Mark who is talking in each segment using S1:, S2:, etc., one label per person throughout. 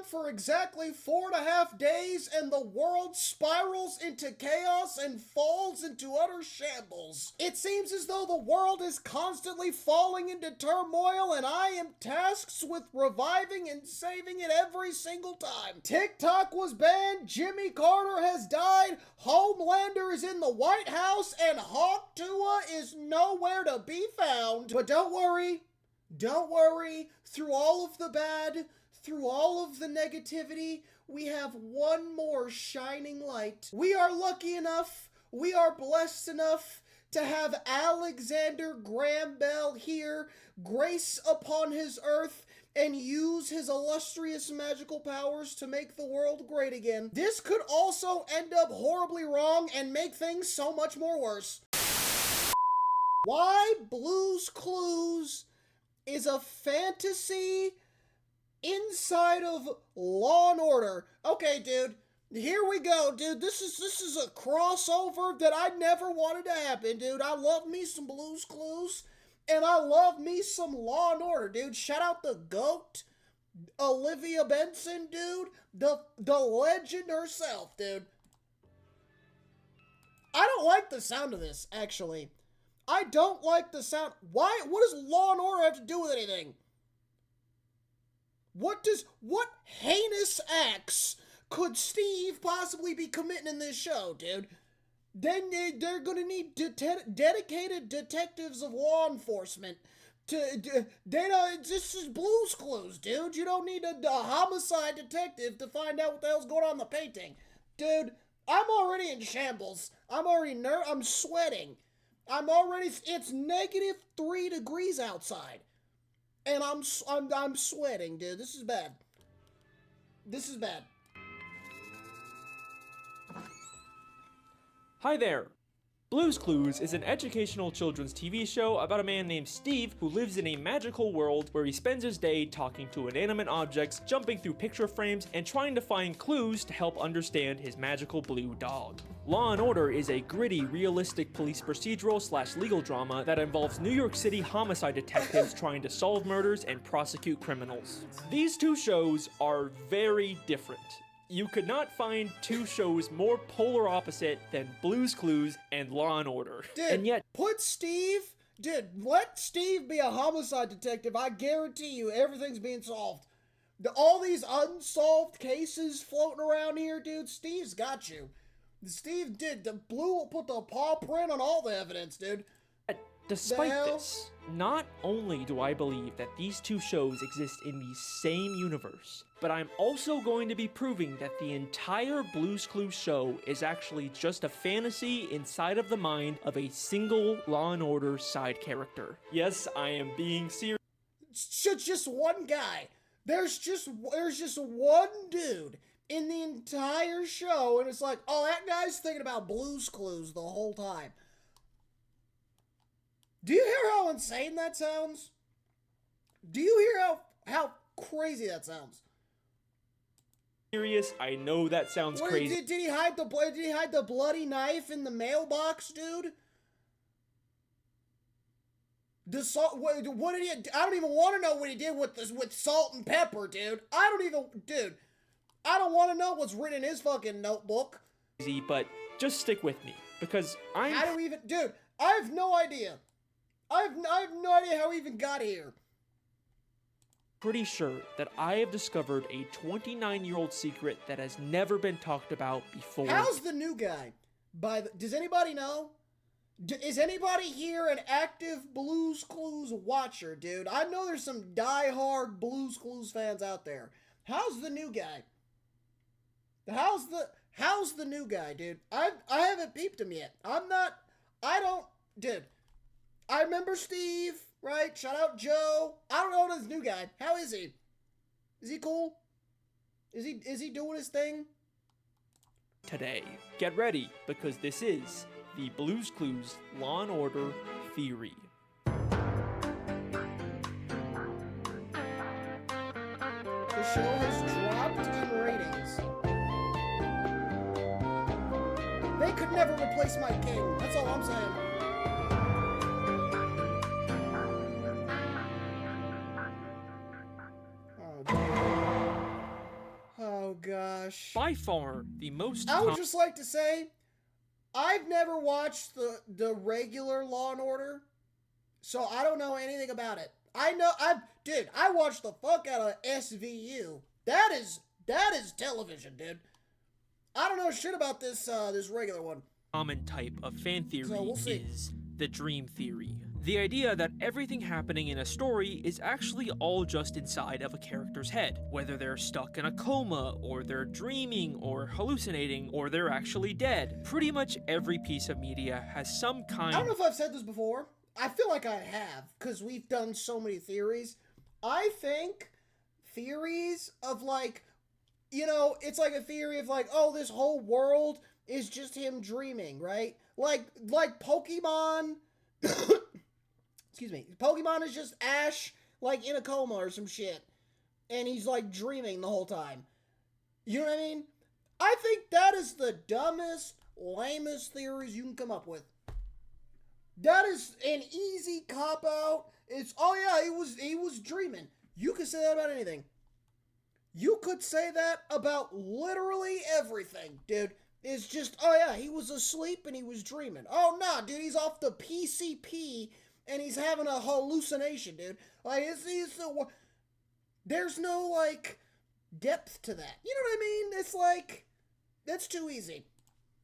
S1: for exactly 4.5 days and the world spirals into chaos and falls into utter shambles. It seems as though the world is constantly falling into turmoil and I am tasked with reviving and saving it every single time. TikTok was banned, Jimmy Carter has died, Homelander is in the White House, and Hawk Tuah is nowhere to be found. But don't worry, through all of the bad, through all of the negativity, we have one more shining light. We are lucky enough, we are blessed enough to have Alexander Graham Bell here, grace upon his earth, and use his illustrious magical powers to make the world great again. This could also end up horribly wrong and make things so much more worse. Why Blue's Clues is a fantasy inside of Law and Order. Okay, dude. Here we go, dude. This is a crossover that I never wanted to happen, dude. I love me some Blue's Clues, and I love me some Law and Order, dude. Shout out the GOAT, Olivia Benson, dude. The legend herself, dude. I don't like the sound of this, actually. I don't like the sound. Why? What does Law and Order have to do with anything? What heinous acts could Steve possibly be committing in this show, dude? Then they're gonna need dedicated detectives of law enforcement this is Blue's Clues, dude. You don't need a homicide detective to find out what the hell's going on in the painting. Dude, I'm already in shambles. I'm sweating. It's -3 degrees outside. And I'm sweating, dude. This is bad. This is bad.
S2: Hi there! Blue's Clues is an educational children's TV show about a man named Steve who lives in a magical world where he spends his day talking to inanimate objects, jumping through picture frames, and trying to find clues to help understand his magical blue dog. Law & Order is a gritty, realistic police procedural / legal drama that involves New York City homicide detectives trying to solve murders and prosecute criminals. These two shows are very different. You could not find two shows more polar opposite than Blue's Clues and Law & Order.
S1: Dude,
S2: and yet,
S1: let Steve be a homicide detective. I guarantee you everything's being solved. All these unsolved cases floating around here, dude, Steve's got you. Steve did. The Blue will put the paw print on all the evidence, dude.
S2: Despite this, not only do I believe that these two shows exist in the same universe, but I'm also going to be proving that the entire Blue's Clues show is actually just a fantasy inside of the mind of a single Law & Order side character. Yes, I am being serious.
S1: It's just one guy. There's just one dude in the entire show, and it's like, oh, that guy's thinking about Blue's Clues the whole time. Do you hear how insane that sounds? Do you hear how crazy that sounds?
S2: Serious, I know that sounds crazy.
S1: Did he hide the bloody knife in the mailbox, dude? What did he? I don't even want to know what he did with salt and pepper, dude. I don't want to know what's written in his fucking notebook.
S2: But just stick with me, because I
S1: have no idea. I have no idea how he even got here.
S2: Pretty sure that I have discovered a 29-year-old secret that has never been talked about before.
S1: How's the new guy? Does anybody know? Is anybody here an active Blue's Clues watcher, dude? I know there's some die-hard Blue's Clues fans out there. How's the new guy? How's the new guy, dude? I haven't peeped him yet. Dude. I remember Steve, right? Shout out Joe. I don't know this new guy. How is he? Is he cool? Is he doing his thing?
S2: Today, get ready, because this is the Blue's Clues Law & Order Theory.
S1: The show has dropped in ratings. They could never replace my king. That's all I'm saying. gosh.
S2: By far, the most
S1: I would just like to say, I've never watched the regular Law and Order, so I don't know anything about it. I watched the fuck out of SVU. That is television, dude. I don't know shit about this regular one.
S2: common type of fan theory
S1: So we'll see.
S2: is the dream theory. The idea that everything happening in a story is actually all just inside of a character's head, whether they're stuck in a coma, or they're dreaming, or hallucinating, or they're actually dead. Pretty much every piece of media has some kind.
S1: I don't know if I've said this before. I feel like I have, because we've done so many theories. I think theories of like, you know, it's like a theory of like, oh, this whole world is just him dreaming, right? Like Pokemon. Excuse me. Pokemon is just Ash, like, in a coma or some shit. And he's, like, dreaming the whole time. You know what I mean? I think that is the dumbest, lamest theories you can come up with. That is an easy cop-out. It's, oh yeah, he was dreaming. You could say that about anything. You could say that about literally everything, dude. It's just, oh yeah, he was asleep and he was dreaming. Oh nah, dude, he's off the PCP and he's having a hallucination, dude. Like, there's no, like, depth to that. You know what I mean? It's like, that's too easy.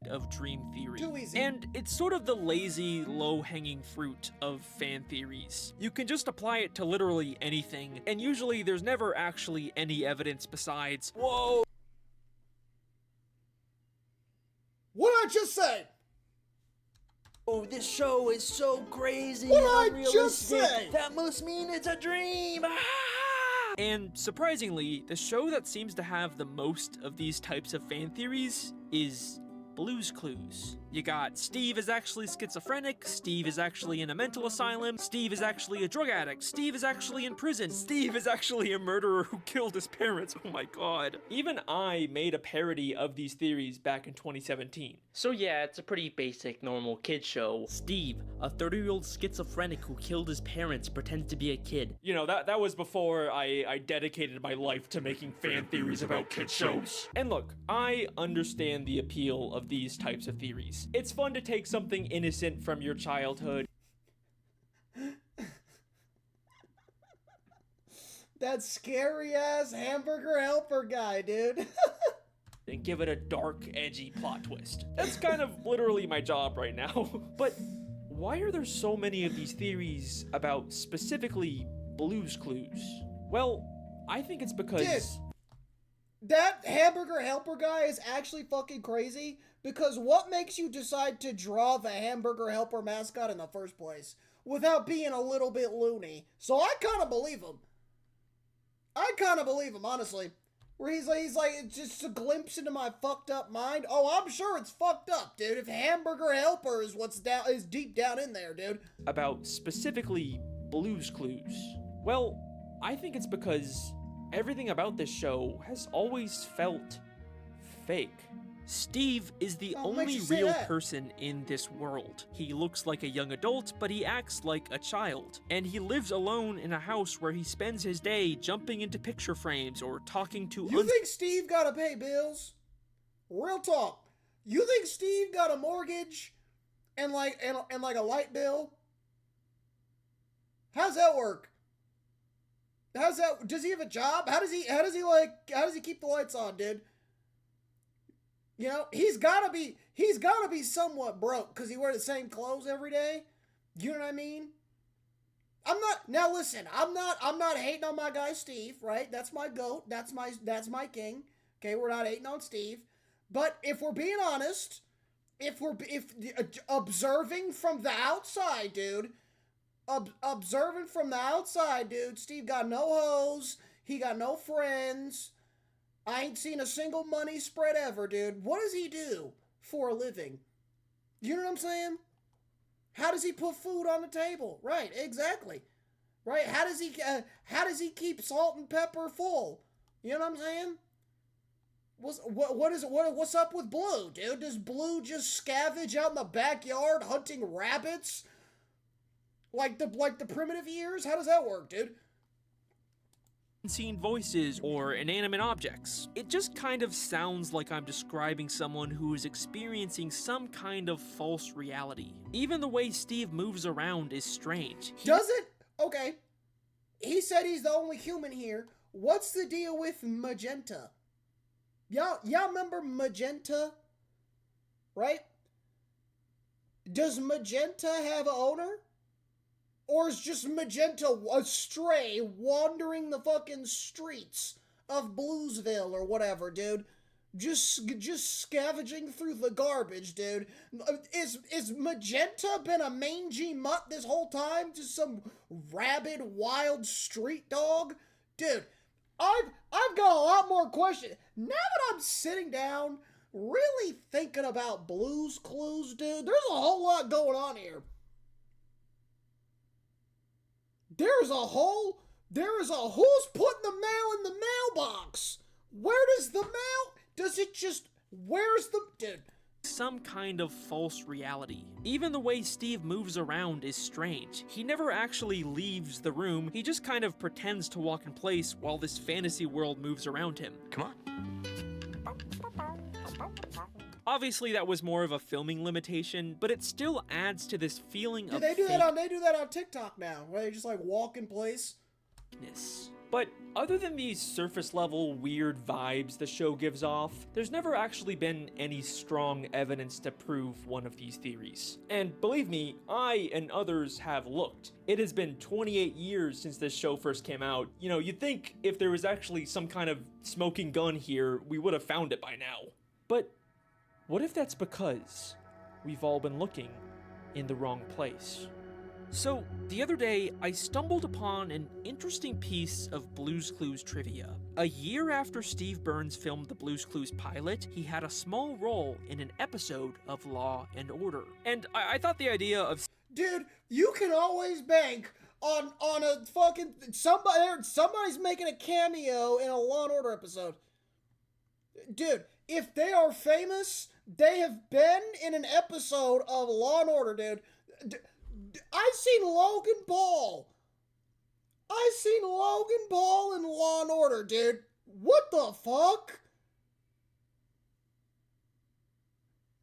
S2: Of dream theory.
S1: Too easy.
S2: And it's sort of the lazy, low-hanging fruit of fan theories. You can just apply it to literally anything, and usually there's never actually any evidence besides, whoa!
S1: What did I just say?
S3: Oh, this show is so crazy
S1: What
S3: and
S1: did I just
S3: unrealistic.
S1: say?
S3: That must mean it's a dream. Ah!
S2: And surprisingly, the show that seems to have the most of these types of fan theories is Blue's Clues. You got Steve is actually schizophrenic, Steve is actually in a mental asylum, Steve is actually a drug addict, Steve is actually in prison, Steve is actually a murderer who killed his parents, oh my god. Even I made a parody of these theories back in 2017.
S3: So yeah, it's a pretty basic, normal kid show. Steve, a 30-year-old schizophrenic who killed his parents, pretends to be a kid.
S2: You know, that was before I dedicated my life to making fan theories about kid shows. And look, I understand the appeal of these types of theories. It's fun to take something innocent from your childhood.
S1: That scary ass hamburger helper guy, dude.
S2: And give it a dark, edgy plot twist. That's kind of literally my job right now. But why are there so many of these theories about specifically Blue's Clues? Well, I think it's because...
S1: Dude, that hamburger helper guy is actually fucking crazy, because what makes you decide to draw the hamburger helper mascot in the first place without being a little bit loony? So I kind of believe him. Honestly. Where he's like, it's just a glimpse into my fucked up mind. Oh, I'm sure it's fucked up, dude. If hamburger helper is is deep down in there, dude.
S2: About specifically Blue's Clues. Well, I think it's because everything about this show has always felt fake. Steve is the
S1: Oh, what makes
S2: only
S1: you say
S2: real
S1: that?
S2: person in this world. He looks like a young adult, but he acts like a child. And he lives alone in a house where he spends his day jumping into picture frames or talking to
S1: You think Steve gotta pay bills? Real talk. You think Steve got a mortgage and like a light bill? How's that work? Does he have a job? How does he keep the lights on, dude? You know, he's gotta be somewhat broke because he wears the same clothes every day. You know what I mean? Now listen, I'm not hating on my guy Steve, right? That's my goat. That's my king. Okay, we're not hating on Steve. But if we're being honest, if observing from the outside, dude, Steve got no hoes, he got no friends. I ain't seen a single money spread ever, dude. What does he do for a living? You know what I'm saying? How does he put food on the table? Right, exactly. Right, how does he keep salt and pepper full? You know what I'm saying? What's up with Blue, dude? Does Blue just scavenge out in the backyard hunting rabbits? Like the primitive years? How does that work, dude?
S2: unseen voices or inanimate objects. It just kind of sounds like I'm describing someone who is experiencing some kind of false reality. Even the way Steve moves around is strange.
S1: Does it? Okay. He said he's the only human here. What's the deal with Magenta? Y'all remember Magenta? Right? Does Magenta have an owner? Or is just Magenta a stray wandering the fucking streets of Bluesville or whatever, dude? Just scavenging through the garbage, dude. Is Magenta been a mangy mutt this whole time? Just some rabid, wild street dog? Dude, I've got a lot more questions. Now that I'm sitting down, really thinking about Blue's Clues, dude, there's a whole lot going on here. There is a who's putting the mail in the mailbox? Where does the mail, does it just, where's the, dude.
S2: Some kind of false reality. Even the way Steve moves around is strange. He never actually leaves the room, he just kind of pretends to walk in place while this fantasy world moves around him.
S4: Come on.
S2: Obviously that was more of a filming limitation, but it still adds to this feeling of
S1: they do that on TikTok now, where they just like walk in place.
S2: fakeness. But other than these surface level weird vibes the show gives off, there's never actually been any strong evidence to prove one of these theories. And believe me, I and others have looked. It has been 28 years since this show first came out. You know, you'd think if there was actually some kind of smoking gun here, we would have found it by now. But what if that's because we've all been looking in the wrong place? So, the other day, I stumbled upon an interesting piece of Blue's Clues trivia. A year after Steve Burns filmed the Blue's Clues pilot, he had a small role in an episode of Law and Order. And I thought the idea of...
S1: Dude, you can always bank on a fucking... Somebody's making a cameo in a Law and Order episode. Dude, if they are famous, they have been in an episode of Law and Order, dude. I've seen Logan Paul. I've seen Logan Paul in Law and Order, dude. What the fuck?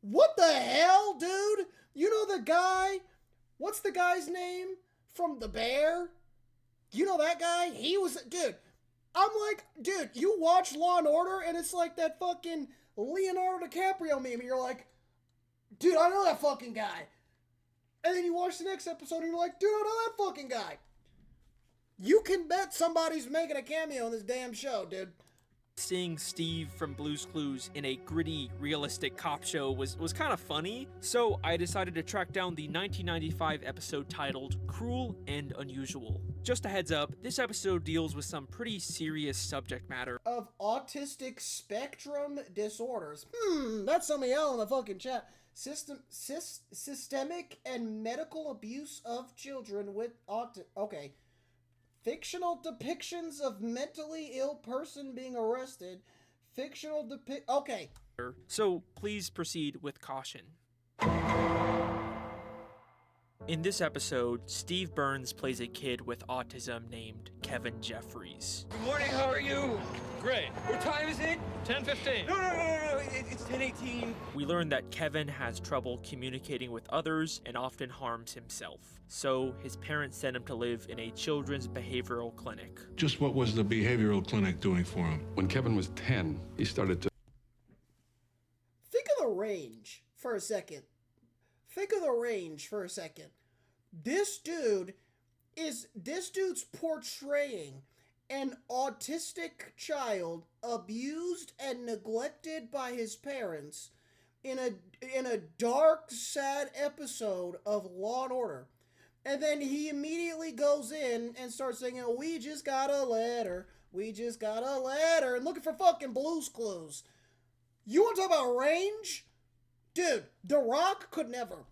S1: What the hell, dude? You know the guy? What's the guy's name from The Bear? You know that guy? He was, dude. I'm like, dude, you watch Law and Order and it's like that fucking Leonardo DiCaprio meme. And you're like, dude, I know that fucking guy. And then you watch the next episode and you're like, dude, I know that fucking guy. You can bet somebody's making a cameo in this damn show, dude.
S2: Seeing Steve from Blue's Clues in a gritty, realistic cop show was kind of funny, so I decided to track down the 1995 episode titled Cruel and Unusual. Just a heads up, this episode deals with some pretty serious subject matter
S1: of autistic spectrum disorders. That's some of y'all in the fucking chat. Systemic and medical abuse of children with autism. Okay. Fictional depictions of mentally ill person being arrested. Okay.
S2: So please proceed with caution. In this episode, Steve Burns plays a kid with autism named Kevin Jeffries.
S4: Good morning, how are you?
S5: Great.
S4: What time is it?
S5: 10:15.
S4: No, it's 10:18.
S2: We learn that Kevin has trouble communicating with others and often harms himself. So his parents sent him to live in a children's behavioral clinic.
S6: Just what was the behavioral clinic doing for him?
S7: When Kevin was 10, he started to...
S1: Think of the range for a second. This dude's portraying an autistic child abused and neglected by his parents in a dark, sad episode of Law and Order. And then he immediately goes in and starts singing, "We just got a letter, and looking for fucking Blue's Clues. You want to talk about range? Dude, The Rock could never.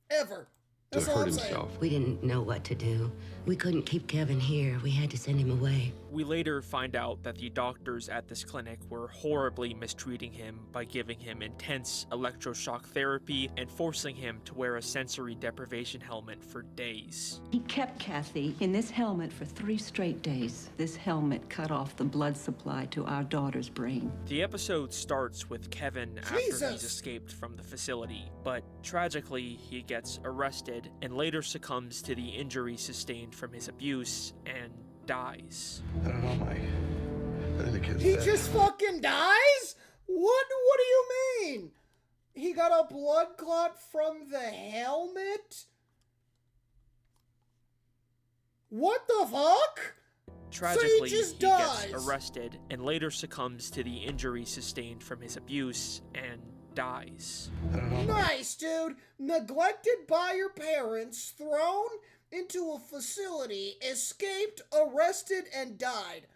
S1: Ever. That's all
S7: hurt
S1: I'm saying.
S7: himself.
S8: We didn't know what to do.
S5: We couldn't keep Kevin here. We had to send him away.
S2: We later find out that the doctors at this clinic were horribly mistreating him by giving him intense electroshock therapy and forcing him to wear a sensory deprivation helmet for days.
S8: He kept Kathy in this helmet for 3 straight days. This helmet cut off the blood supply to our daughter's brain.
S2: The episode starts with Kevin after he's escaped from the facility, but tragically he gets arrested and later succumbs to the injuries sustained from his abuse and dies.
S7: I don't know, Mike. I think the kid's
S1: He
S7: dead.
S1: just fucking dies? What do you mean? He got a blood clot from the helmet? What the fuck?
S2: Tragically,
S1: so
S2: he
S1: dies.
S2: gets arrested and later succumbs to the injuries sustained from his abuse and dies.
S7: I don't know, Mike.
S1: Nice, dude. Neglected by your parents, thrown into a facility, escaped, arrested, and died.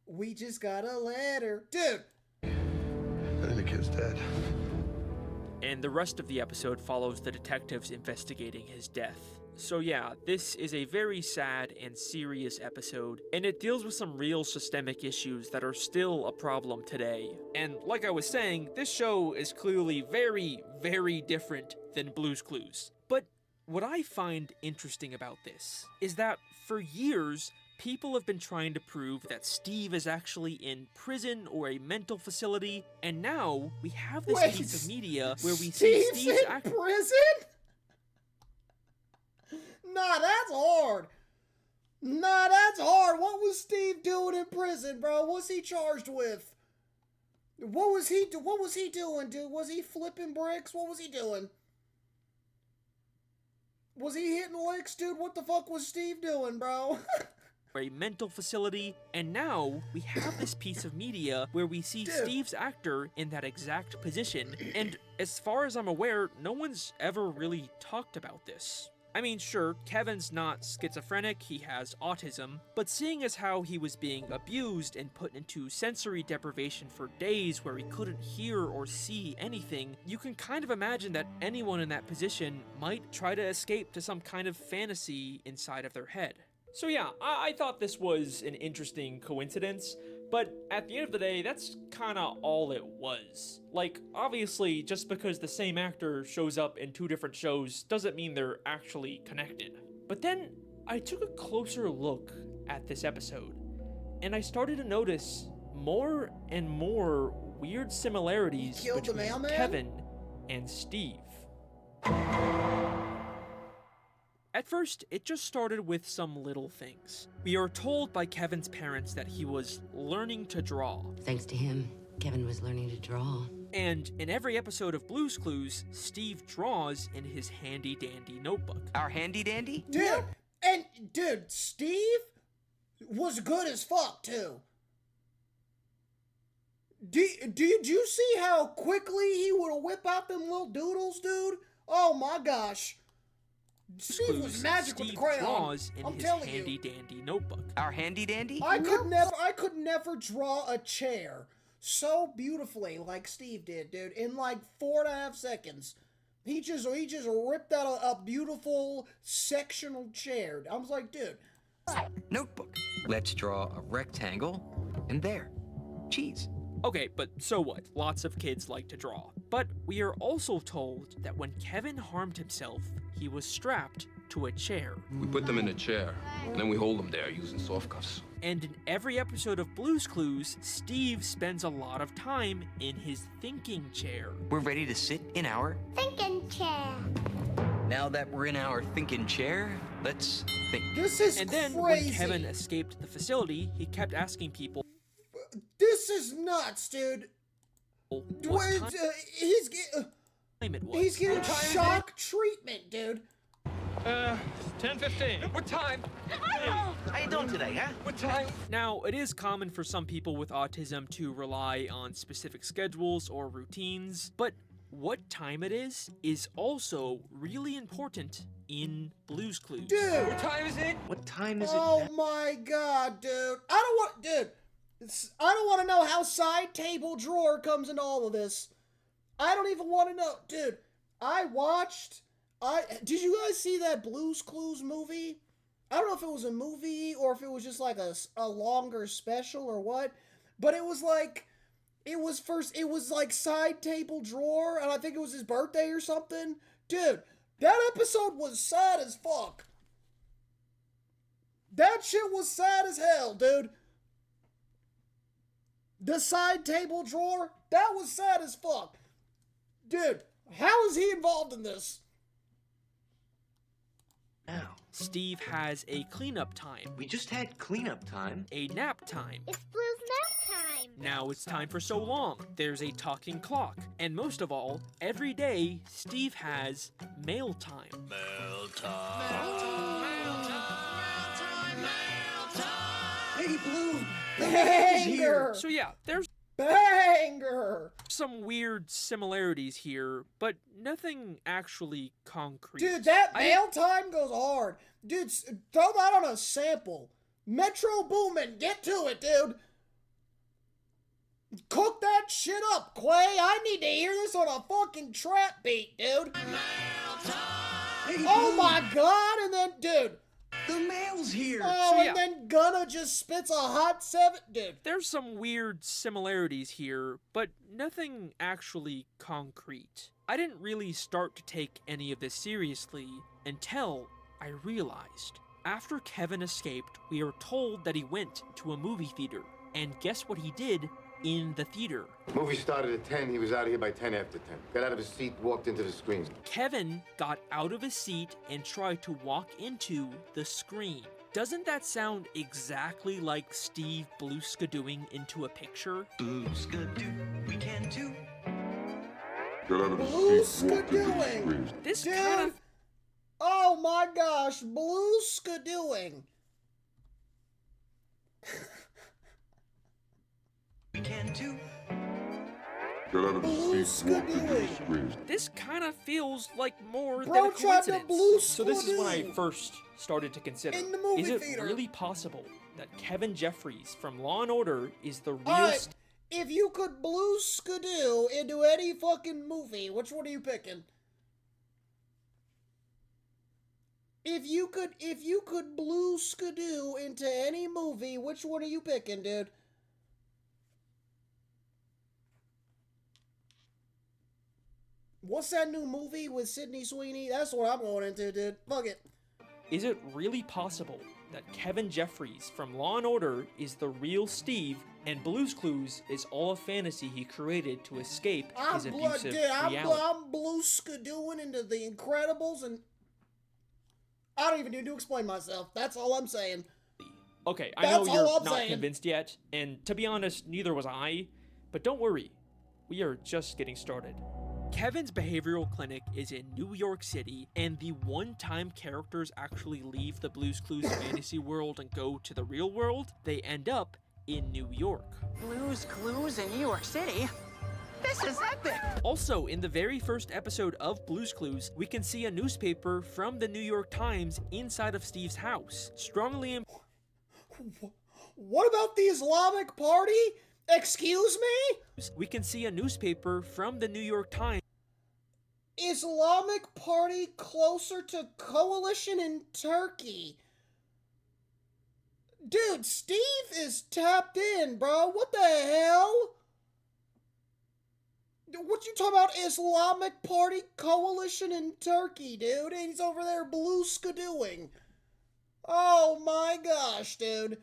S1: We just got a letter. Dude.
S7: I think the kid's dead.
S2: And the rest of the episode follows the detectives investigating his death. So yeah, this is a very sad and serious episode, and it deals with some real systemic issues that are still a problem today. And like I was saying, this show is clearly very, very different than Blue's Clues. But what I find interesting about this is that for years, people have been trying to prove that Steve is actually in prison or a mental facility, and now we have this piece of media where we see Steve's
S1: in prison? Nah, that's hard. Nah, that's hard. What was Steve doing in prison, bro? What's he charged with? What was he doing, dude? Was he flipping bricks? What was he doing? Was he hitting licks, dude? What the fuck was Steve doing, bro?
S2: A mental facility, and now we have this piece of media where we see Steve's actor in that exact position, and as far as I'm aware, no one's ever really talked about this. I mean, sure, Kevin's not schizophrenic, he has autism, but seeing as how he was being abused and put into sensory deprivation for days where he couldn't hear or see anything, you can kind of imagine that anyone in that position might try to escape to some kind of fantasy inside of their head. So yeah, I thought this was an interesting coincidence, but at the end of the day, that's kinda all it was. Like, obviously, just because the same actor shows up in 2 different shows doesn't mean they're actually connected. But then, I took a closer look at this episode, and I started to notice more and more weird similarities between Kevin and Steve. At first, it just started with some little things. We are told by Kevin's parents that he was learning to draw.
S5: Thanks to him, Kevin was learning to draw.
S2: And in every episode of Blue's Clues, Steve draws in his handy-dandy notebook.
S4: Our handy-dandy?
S1: Dude, and dude, Steve was good as fuck, too. Did you see how quickly he would whip out them little doodles, dude? Oh my gosh. Steve was magic with the crayon.
S2: Draws in
S1: I'm
S2: his
S1: telling
S2: handy-dandy notebook.
S4: Our handy-dandy?
S1: I could never draw a chair so beautifully like Steve did, dude. In like 4.5 seconds, he just ripped out a beautiful sectional chair. I was like, dude.
S4: Notebook. Let's draw a rectangle, and there, cheese.
S2: Okay, but so what? Lots of kids like to draw. But we are also told that when Kevin harmed himself, he was strapped to a chair.
S7: We put them in a chair, and then we hold them there using soft cuffs.
S2: And in every episode of Blue's Clues, Steve spends a lot of time in his thinking chair.
S4: We're ready to sit in our
S9: thinking chair.
S4: Now that we're in our thinking chair, let's think.
S1: This is
S2: And then
S1: crazy.
S2: when Kevin escaped the facility, he kept asking people,
S1: this is nuts, dude.
S2: what time it was.
S1: He's getting shock treatment, dude.
S10: 10:15.
S4: What time?
S9: How you doing today, huh?
S4: What time?
S2: Now, it is common for some people with autism to rely on specific schedules or routines, but what time it is also really important in Blue's Clues.
S1: Dude.
S4: What time is it?
S10: What time is
S1: Oh
S10: it?
S1: my god, dude. I don't want to know how side table drawer comes into all of this. I don't even want to know. Dude, I watched Did you guys see that Blue's Clues movie? I don't know if it was a movie or if it was just like a longer special or what, but it was like, it was like side table drawer, and I think it was his birthday or something. Dude, that episode was sad as fuck. That shit was sad as hell, dude. The side table drawer, that was sad as fuck. Dude, how is he involved in this?
S4: Now,
S2: Steve has a cleanup time,
S4: we just had cleanup time.
S2: a nap time.
S9: It's Blue's nap time.
S2: Now it's time for so long. There's a talking clock. And most of all, every day, Steve has mail time.
S4: Hey, Blue!
S1: Banger!
S2: So yeah, there's
S1: Banger!
S2: some weird similarities here, but nothing actually concrete.
S1: Dude, that
S2: I-
S1: mail time goes hard. Dude, throw that on a sample. Metro Boomin, get to it, dude. Cook that shit up, Quay. I need to hear this on a fucking trap beat, dude.
S4: Hey,
S1: Oh
S4: Blue,
S1: my god, and then, dude.
S4: the mail's here!
S1: Oh,
S2: So, yeah.
S1: and then Gunna just spits a hot 7. Dude,
S2: There's some weird similarities here, but nothing actually concrete. I didn't really start to take any of this seriously until I realized. After Kevin escaped, we are told that he went to a movie theater. And guess what he did in the theater?
S10: Movie started at 10. He was out of here by 10 after 10. Got out of his seat, walked into the screen.
S2: Kevin got out of his seat and tried to walk into the screen. Doesn't that sound exactly like Steve Blueskadoing into a picture?
S4: Blue-ska-doo, we can too.
S1: Blueskadoing.
S2: This
S1: Dude.
S2: kind of...
S1: Oh my gosh, Blueskadoing.
S4: We can too.
S1: Blueskadoing.
S2: This kind of feels like more
S1: Bro
S2: than a
S1: tried to
S2: coincidence. So this is when I
S1: Blueskadoo.
S2: first started to consider,
S1: In the movie
S2: is it
S1: theater.
S2: really possible that Kevin Jeffries from Law & Order is the real
S1: Alright, if you could Blueskadoo into any fucking movie, which one are you picking? If you could Blueskadoo into any movie, which one are you picking, dude? What's that new movie with Sydney Sweeney? That's what I'm going into, dude. Fuck it.
S2: Is it really possible that Kevin Jeffries from Law & Order is the real Steve, and Blue's Clues is all a fantasy he created to escape his abusive reality?
S1: I'm Blueskadooing into The Incredibles, and I don't even need to explain myself. That's all I'm saying.
S2: Okay, I
S1: That's
S2: know
S1: all
S2: you're
S1: I'm
S2: not
S1: saying.
S2: convinced yet, and to be honest, neither was I, but don't worry, we are just getting started. Kevin's behavioral clinic is in New York City, and the one time characters actually leave the Blue's Clues fantasy world and go to the real world, they end up in New York.
S11: Blue's Clues in New York City? This is epic!
S2: Also, in the very first episode of Blue's Clues, we can see a newspaper from the New York Times inside of Steve's house, strongly
S1: What about the Islamic Party? Excuse me?
S2: we can see a newspaper from the New York Times
S1: Islamic Party closer to coalition in Turkey. Dude, Steve is tapped in, bro. What the hell? What you talking about? Islamic Party coalition in Turkey, dude. And he's over there Blueskadooing. Oh my gosh, dude.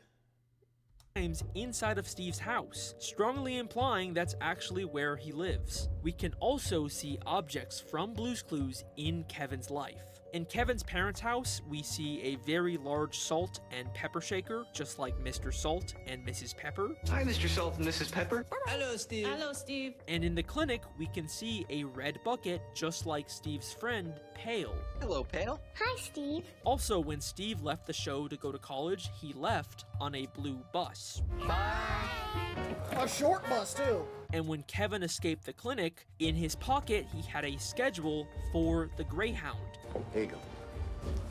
S2: inside of Steve's house, strongly implying that's actually where he lives. We can also see objects from Blue's Clues in Kevin's life. In Kevin's parents' house, we see a very large salt and pepper shaker, just like Mr. Salt and Mrs. Pepper.
S4: Hi, Mr. Salt and Mrs. Pepper.
S11: Hello, Steve. Hello, Steve.
S2: And in the clinic, we can see a red bucket, just like Steve's friend, Pale.
S4: Hello, Pale.
S9: Hi, Steve.
S2: Also, when Steve left the show to go to college, he left on a blue bus.
S1: A short bus, too.
S2: And when Kevin escaped the clinic, in his pocket, he had a schedule for the Greyhound.
S10: Here you go.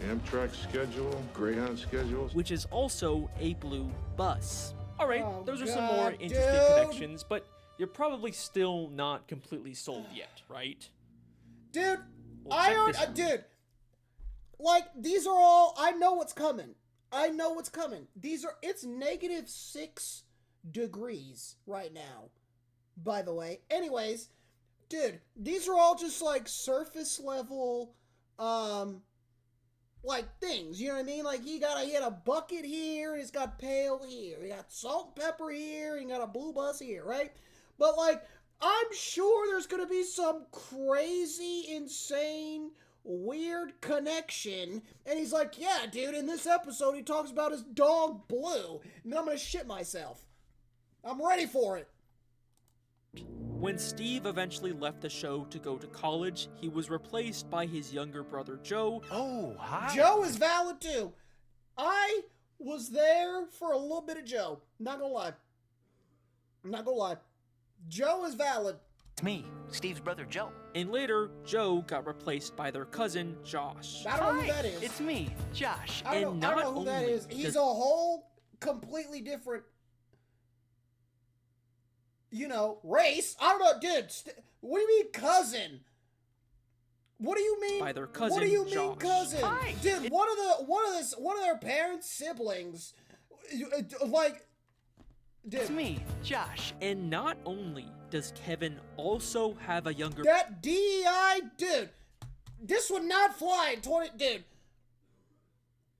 S6: Amtrak schedule, Greyhound schedules.
S2: Which is also a blue bus. Alright,
S1: Oh,
S2: those are some more
S1: God,
S2: interesting
S1: dude.
S2: connections, but you're probably still not completely sold yet, right?
S1: Dude,
S2: Well, check this out.
S1: dude, Like, these are all, I know what's coming. I know what's coming. It's -6 degrees right now, by the way. Anyways, dude, these are all just like surface level, like things, you know what I mean? Like he had a bucket here, and he's got pail here, he got salt and pepper here, and he got a blue bus here, right? But like, I'm sure there's gonna be some crazy, insane, weird connection, and he's like, yeah, dude, in this episode he talks about his dog Blue, and then I'm gonna shit myself. I'm ready for it.
S2: When Steve eventually left the show to go to college, he was replaced by his younger brother Joe.
S12: Oh, hi.
S1: Joe is valid too. I was there for a little bit of Joe. Not gonna lie. I'm not gonna lie. Joe is valid.
S12: It's me, Steve's brother Joe.
S2: And later, Joe got replaced by their cousin Josh.
S1: I don't know who that is.
S12: It's me, Josh.
S1: I don't know who that is. He's a whole completely different, you know, race. I don't know, dude. What do you mean cousin? What do you mean?
S2: By their cousin.
S1: What do you
S2: Josh.
S1: mean cousin?
S12: Hi.
S1: Dude, one of their parents' siblings, like, dude.
S12: It's me, Josh.
S2: And not only does Kevin also have a younger...
S1: That DEI, dude. This would not fly in 20... Dude.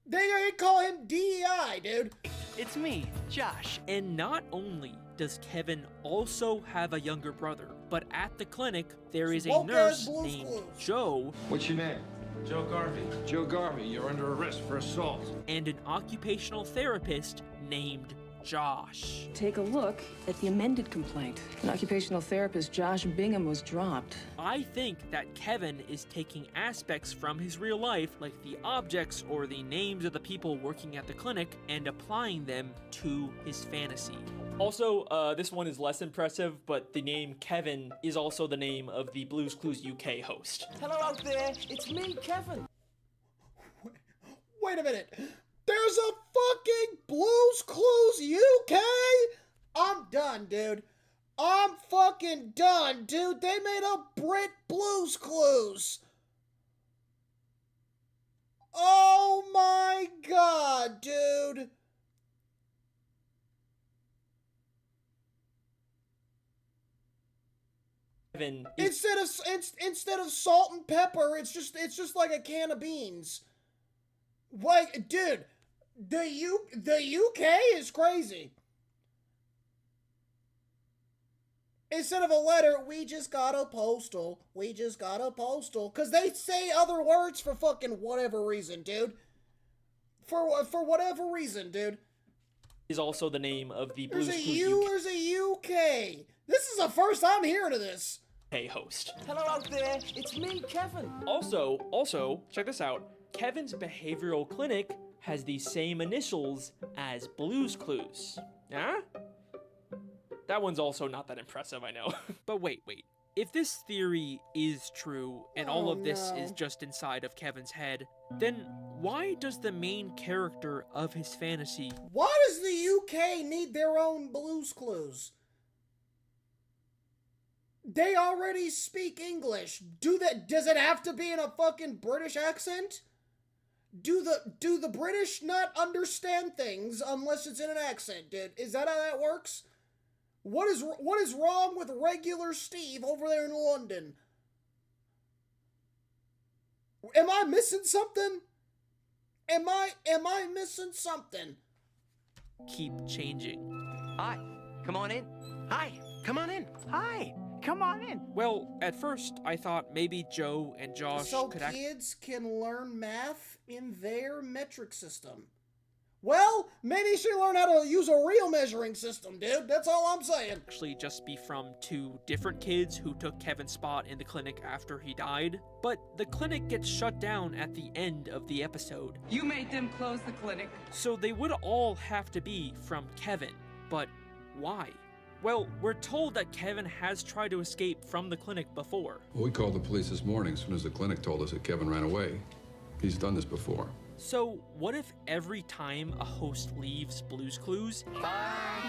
S1: They call him DEI, dude.
S12: It's me, Josh.
S2: And not only does Kevin also have a younger brother, but at the clinic, there is a nurse named Joe.
S7: What's your name? Joe Garvey. Joe Garvey, you're under arrest for assault.
S2: And an occupational therapist named Josh.
S13: Take a look at the amended complaint. An occupational therapist, Josh Bingham, was dropped.
S2: I think that Kevin is taking aspects from his real life, like the objects or the names of the people working at the clinic, and applying them to his fantasy. Also, this one is less impressive, but the name Kevin is also the name of the Blue's Clues UK host.
S14: Hello out there, it's me, Kevin.
S1: Wait a minute. There's a fucking Blue's Clues UK? I'm done, dude. I'm fucking done, dude. They made a Brit Blue's Clues. Oh my god, dude. Instead of salt and pepper, it's just like a can of beans. Like, dude, the UK is crazy. Instead of a letter, we just got a postal. We just got a postal. Because they say other words for fucking whatever reason, dude. For whatever reason, dude.
S2: Is also the name of the Blue's Clues
S1: There's a UK. This is the first I'm hearing of this.
S2: host.
S14: Hello out there, it's me, Kevin.
S2: Also, check this out. Kevin's behavioral clinic has the same initials as Blue's Clues. Huh? That one's also not that impressive, I know. But wait. If this theory is true, and all of this is just inside of Kevin's head, then why does the main character of his fantasy...
S1: Why does the UK need their own Blue's Clues? They already speak English. Does it have to be in a fucking British accent? Do the British not understand things unless it's in an accent, dude? Is that how that works? What is wrong with regular Steve over there in London? Am I missing something? Am I missing something?
S2: Keep changing.
S12: Hi, come on in. Hi, come on in. Hi, come on in.
S2: Well, at first, I thought maybe Joe and Josh
S1: so
S2: could
S1: kids can learn math in their metric system. Well, maybe you should learn how to use a real measuring system, dude. That's all I'm saying.
S2: Actually just be from two different kids who took Kevin's spot in the clinic after he died. But the clinic gets shut down at the end of the episode.
S13: You made them close the clinic.
S2: So they would all have to be from Kevin. But why? Well, we're told that Kevin has tried to escape from the clinic before.
S6: Well, we called the police this morning as soon as the clinic told us that Kevin ran away. He's done this before.
S2: So, what if every time a host leaves Blue's Clues,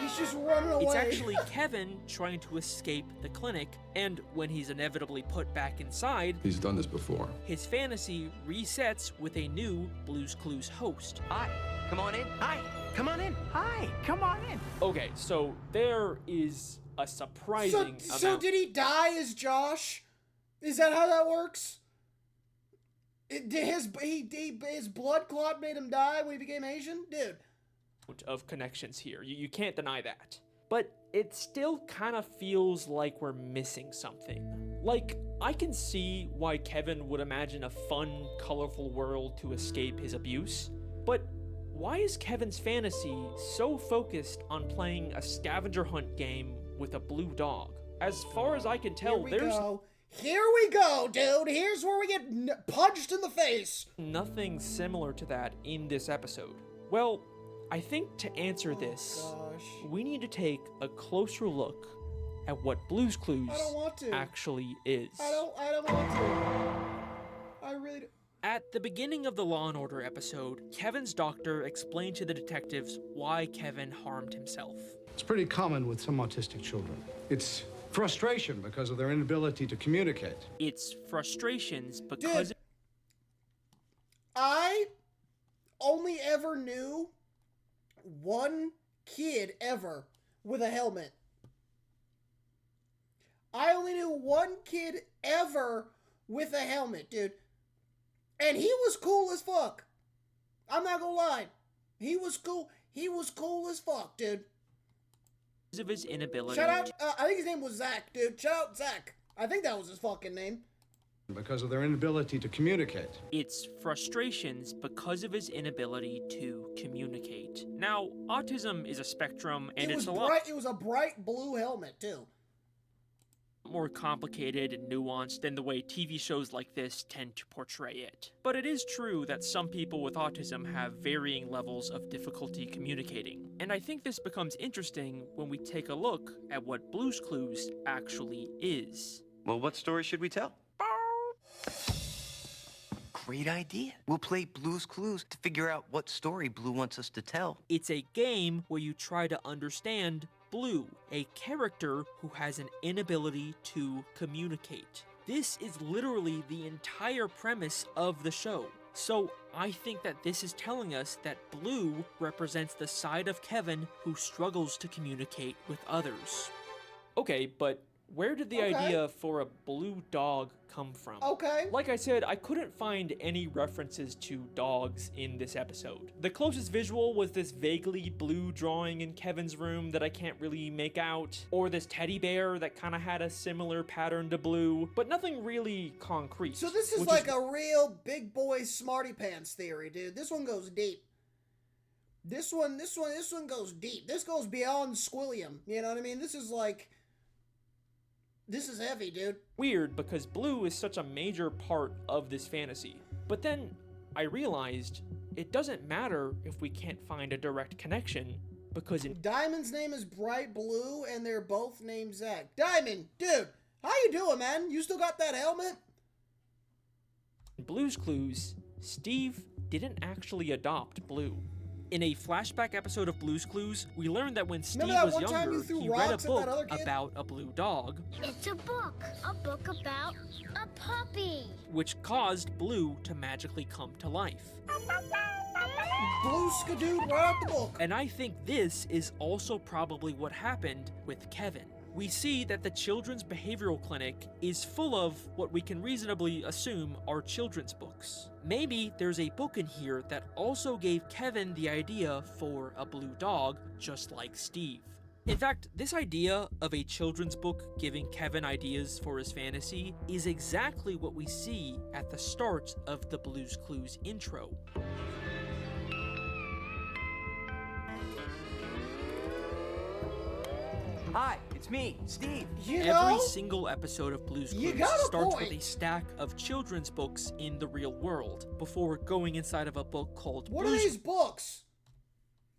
S1: he's just running away?
S2: It's actually Kevin trying to escape the clinic, and when he's inevitably put back inside,
S7: He's done this before.
S2: his fantasy resets with a new Blue's Clues host.
S12: Hi, come on in. Hi, come on in.
S11: Hi, come on in.
S2: Okay, so there is a surprising amount.
S1: So did he die as Josh? Is that how that works? His blood clot made him die when he became Asian? Dude.
S2: Of connections here. You can't deny that. But it still kind of feels like we're missing something. Like, I can see why Kevin would imagine a fun, colorful world to escape his abuse, but why is Kevin's fantasy so focused on playing a scavenger hunt game with a blue dog? As far as I can tell,
S1: Here we go, dude. Here's where we get punched in the face.
S2: Nothing similar to that in this episode. Well, I think to answer this, we need to take a closer look at what Blue's Clues actually is.
S1: I don't want to. I really don't.
S2: At the beginning of the Law & Order episode, Kevin's doctor explained to the detectives why Kevin harmed himself.
S15: It's pretty common with some autistic children. It's frustration because of their inability to communicate.
S2: It's frustrations because...
S1: Dude, I only ever knew one kid ever with a helmet. I only knew one kid ever with a helmet, dude. And he was cool as fuck. I'm not gonna lie. He was cool. He was cool as fuck, dude.
S2: Of his inability.
S1: Shout out, I think his name was Zach, dude. Shout out Zach. I think that was his fucking name.
S15: Because of their inability to communicate.
S2: It's frustrations because of his inability to communicate. Now, autism is a spectrum, and
S1: It was a bright blue helmet, too.
S2: More complicated and nuanced than the way TV shows like this tend to portray it. But it is true that some people with autism have varying levels of difficulty communicating. And I think this becomes interesting when we take a look at what Blue's Clues actually is.
S12: Well, what story should we tell? Great idea. We'll play Blue's Clues to figure out what story Blue wants us to tell.
S2: It's a game where you try to understand Blue, a character who has an inability to communicate. This is literally the entire premise of the show. So I think that this is telling us that Blue represents the side of Kevin who struggles to communicate with others. Okay, but where did the idea for a blue dog come from?
S1: Okay.
S2: Like I said, I couldn't find any references to dogs in this episode. The closest visual was this vaguely blue drawing in Kevin's room that I can't really make out, or this teddy bear that kind of had a similar pattern to Blue, but nothing really concrete.
S1: So this is like a real big boy smarty pants theory, dude. This one goes deep. This one goes deep. This goes beyond Squilliam. You know what I mean? This is like... This is heavy, dude.
S2: Weird, because Blue is such a major part of this fantasy. But then I realized it doesn't matter if we can't find a direct connection, because in
S1: Diamond's name is Bright Blue, and they're both named Zach. Diamond, dude, how you doing, man? You still got that helmet?
S2: In Blue's Clues, Steve didn't actually adopt Blue. In a flashback episode of Blue's Clues, we learned that when Steve was younger, he read a book about a blue dog.
S9: It's a book about a puppy.
S2: Which caused Blue to magically come to life.
S1: Blue skidooed right out the book.
S2: And I think this is also probably what happened with Kevin. We see that the children's behavioral clinic is full of what we can reasonably assume are children's books. Maybe there's a book in here that also gave Kevin the idea for a blue dog, just like Steve. In fact, this idea of a children's book giving Kevin ideas for his fantasy is exactly what we see at the start of the Blue's Clues intro.
S12: Hi, it's me, Steve.
S2: Every single episode of Blue's Clues starts with a stack of children's books in the real world before going inside of a book called
S1: What are these books?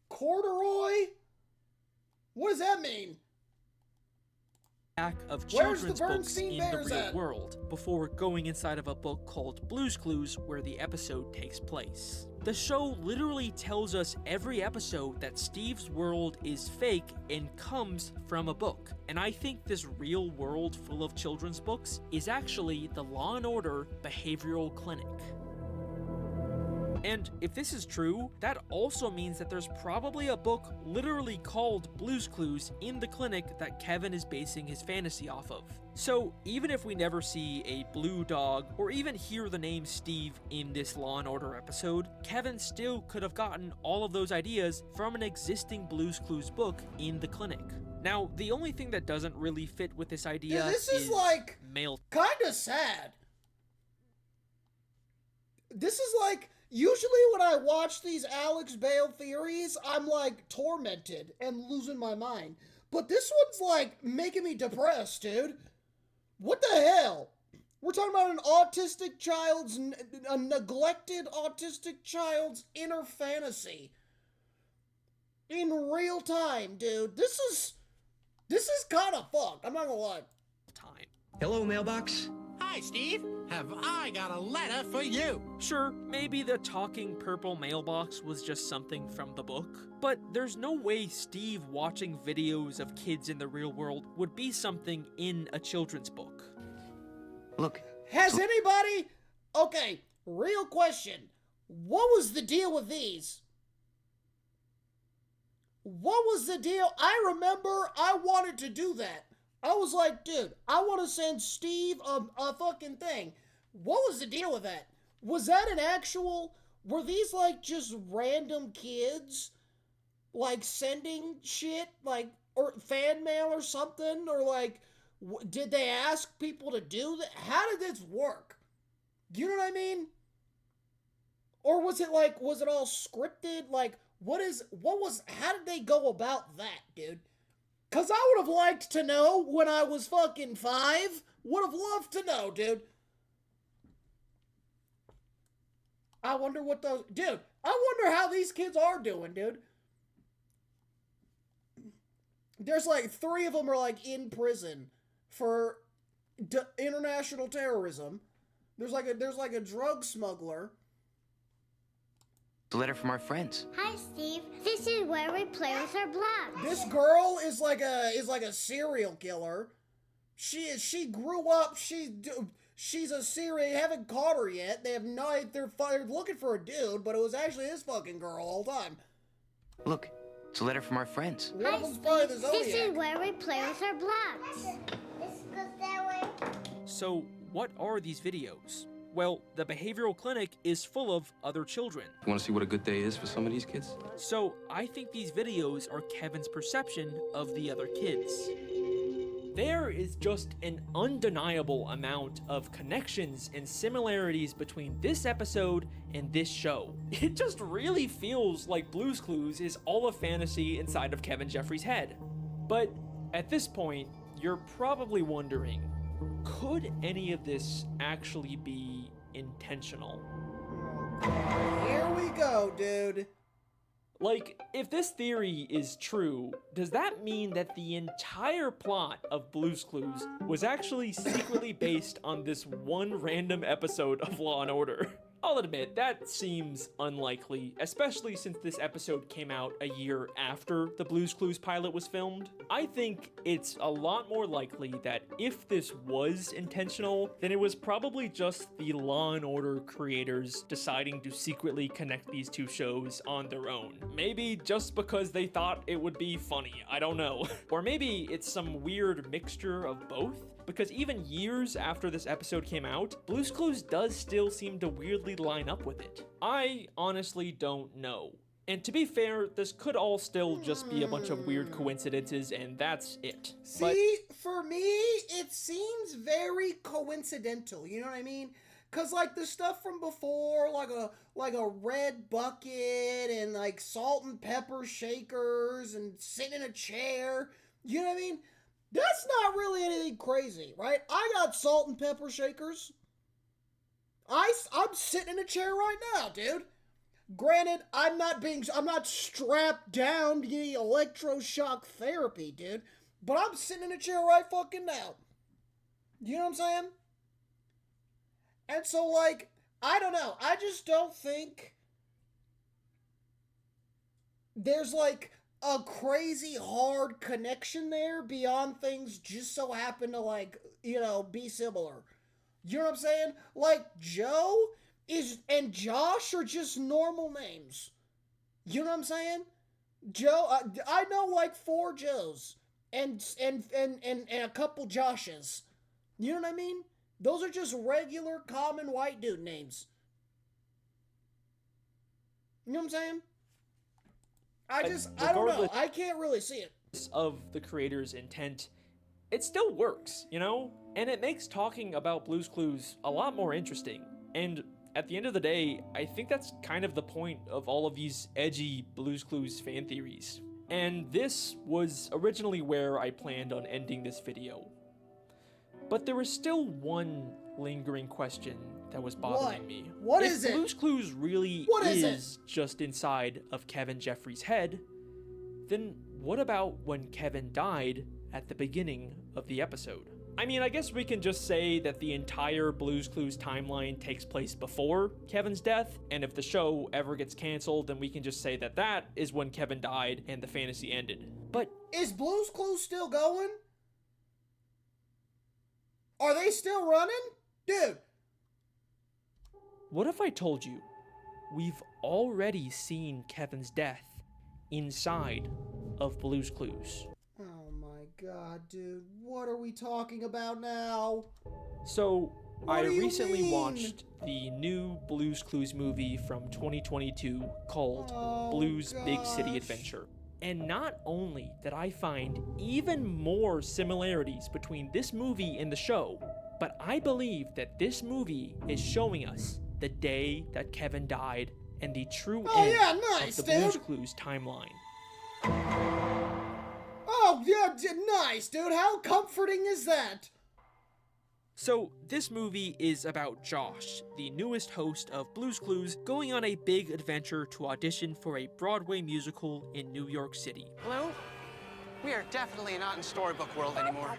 S1: Corduroy? What does that mean?
S2: back of
S1: Where's the
S2: children's books
S1: Bernstein
S2: in the
S1: Bears
S2: real
S1: at?
S2: world before going inside of a book called Blue's Clues where the episode takes place. The show literally tells us every episode that Steve's world is fake and comes from a book. And I think this real world full of children's books is actually the Law & Order Behavioral Clinic. And if this is true, that also means that there's probably a book literally called Blue's Clues in the clinic that Kevin is basing his fantasy off of. So even if we never see a blue dog or even hear the name Steve in this Law & Order episode, Kevin still could have gotten all of those ideas from an existing Blue's Clues book in the clinic. Now, the only thing that doesn't really fit with this idea
S1: this is like
S2: male.
S1: Kinda sad. This is like, usually when I watch these Alex Bale theories, I'm like tormented and losing my mind. But this one's like making me depressed, dude. What the hell? We're talking about an autistic child's, a neglected autistic child's inner fantasy. In real time, dude. This is kind of fucked. I'm not gonna lie.
S12: Hello, mailbox.
S16: Hi, Steve. Have I got a letter for you?
S2: Sure, maybe the talking purple mailbox was just something from the book, but there's no way Steve watching videos of kids in the real world would be something in a children's book.
S12: Look.
S1: Has anybody... Okay, real question. What was the deal with these? What was the deal? I remember I wanted to do that. I was like, dude, I want to send Steve a fucking thing. What was the deal with that? Was that an actual... Were these, like, just random kids, like, sending shit, like, or fan mail or something? Or, like, did they ask people to do that? How did this work? You know what I mean? Or was it, like, was it all scripted? Like, how did they go about that, dude? Because I would have liked to know when I was fucking 5. Would have loved to know, dude. I wonder what those... Dude, I wonder how these kids are doing, dude. There's like 3 of them are like in prison for international terrorism. There's like a drug smuggler.
S12: A letter from our friends.
S9: Hi, Steve. This is where we play with our blocks.
S1: This girl is like a serial killer. She grew up. She's a serial. They haven't caught her yet. They're looking for a dude, but it was actually this fucking girl all the time.
S12: Look, it's a letter from our friends.
S9: Hi, Steve. This is where we play with our blocks. This goes that way.
S2: So, what are these videos? Well, the behavioral clinic is full of other children.
S7: You want to see what a good day is for some of these kids?
S2: So, I think these videos are Kevin's perception of the other kids. There is just an undeniable amount of connections and similarities between this episode and this show. It just really feels like Blue's Clues is all a fantasy inside of Kevin Jeffries' head. But at this point, you're probably wondering, could any of this actually be intentional?
S1: Here we go, dude.
S2: Like, if this theory is true, does that mean that the entire plot of Blue's Clues was actually secretly based on this one random episode of Law & Order? I'll admit, that seems unlikely, especially since this episode came out a year after the Blue's Clues pilot was filmed. I think it's a lot more likely that if this was intentional, then it was probably just the Law & Order creators deciding to secretly connect these two shows on their own. Maybe just because they thought it would be funny, I don't know. Or maybe it's some weird mixture of both. Because even years after this episode came out, Blue's Clues does still seem to weirdly line up with it. I honestly don't know. And to be fair, this could all still just be a bunch of weird coincidences, and that's it.
S1: See, for me, it seems very coincidental, you know what I mean? Cause like the stuff from before, like a red bucket and like salt and pepper shakers and sitting in a chair, you know what I mean? That's not really anything crazy, right? I got salt and pepper shakers. I'm sitting in a chair right now, dude. Granted, I'm not strapped down to the electroshock therapy, dude. but I'm sitting in a chair right fucking now. You know what I'm saying? And so, like, I don't know. I just don't think there's, like, a crazy hard connection there beyond things just so happen to, like, you know, be similar. You know what I'm saying? Like, Joe and Josh are just normal names. You know what I'm saying? Joe, I know like 4 Joes and a couple Joshes. You know what I mean? Those are just regular, common white dude names. You know what I'm saying? I don't know. I can't really see it.
S2: Of the creator's intent, it still works, you know? And it makes talking about Blue's Clues a lot more interesting. And at the end of the day, I think that's kind of the point of all of these edgy Blue's Clues fan theories. And this was originally where I planned on ending this video. But there was still one lingering question that was bothering me.
S1: What is it?
S2: If Blue's Clues really is just inside of Kevin Jeffries' head, then what about when Kevin died at the beginning of the episode? I mean, I guess we can just say that the entire Blue's Clues timeline takes place before Kevin's death, and if the show ever gets canceled, then we can just say that that is when Kevin died and the fantasy ended. But
S1: is Blue's Clues still going? Are they still running? Dude.
S2: What if I told you we've already seen Kevin's death inside of Blue's Clues?
S1: Oh my god, dude. What are we talking about now?
S2: So, I recently watched the new Blue's Clues movie from 2022 called Blue's Big City Adventure. And not only did I find even more similarities between this movie and the show, but I believe that this movie is showing us the day that Kevin died and the true end of the Blue's Clues timeline.
S1: Oh, yeah, nice, dude. How comforting is that?
S2: So, this movie is about Josh, the newest host of Blue's Clues, going on a big adventure to audition for a Broadway musical in New York City.
S11: Blue, we are definitely not in storybook world anymore.